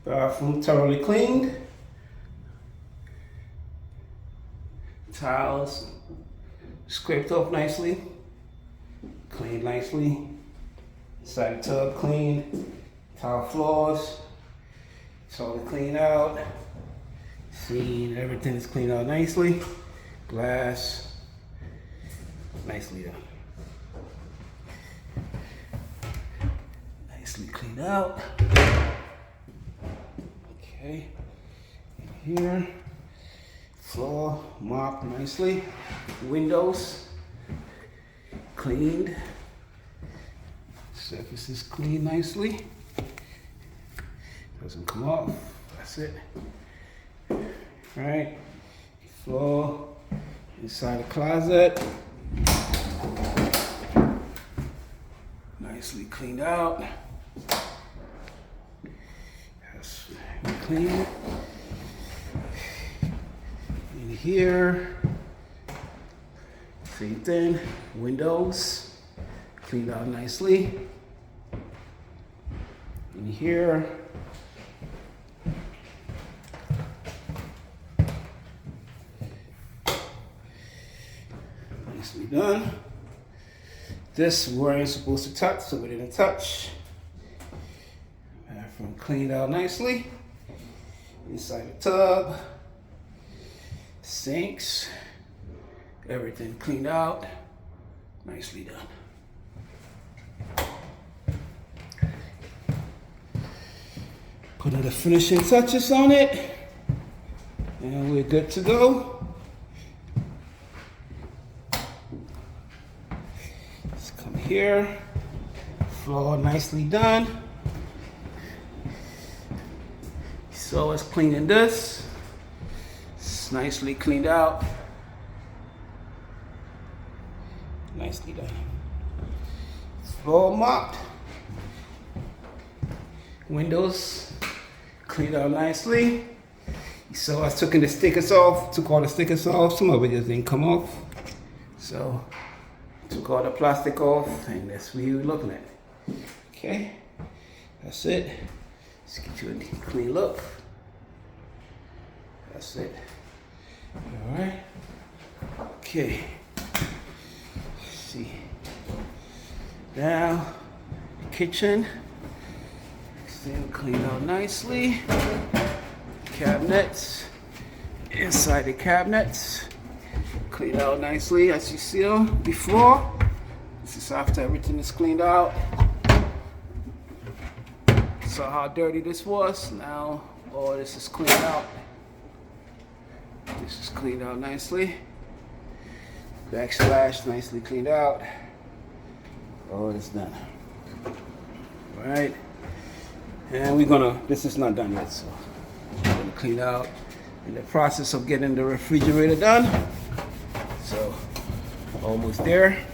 Bathroom thoroughly cleaned. Tiles scraped off nicely. Cleaned nicely. Side tub cleaned. Tile floors. Totally cleaned out. See, everything is cleaned out nicely. Glass. Nicely done. Nicely cleaned out. Okay. In here. Floor mopped nicely. Windows cleaned. Surface is cleaned nicely. Doesn't come off. That's it. Right. Floor inside the closet. Nicely cleaned out. That's clean. In here, same thing. Windows cleaned out nicely. In here, nicely done. This we weren't supposed to touch, so we didn't touch. Bathroom cleaned out nicely. Inside the tub, sinks, everything cleaned out. Nicely done. Putting the finishing touches on it, and we're good to go. Let's come here. Floor nicely done. So it's cleaning this. It's nicely cleaned out. Nicely done. Floor mopped. Windows cleaned out nicely. So I took the stickers off, took all the stickers off. Some of it just didn't come off. So took all the plastic off, and that's what you're looking at. Okay, that's it. Let's get you a clean look. That's it. All right. Okay. Let's see. Now, kitchen. Still cleaned out nicely. Cabinets. Inside the cabinets. Cleaned out nicely as you see them before. This is after everything is cleaned out. Saw how dirty this was. Now all this is cleaned out. This is cleaned out nicely. Backsplash nicely cleaned out. All is done. All right. And this is not done yet, so we're gonna clean out. In the process of getting the refrigerator done. So almost there.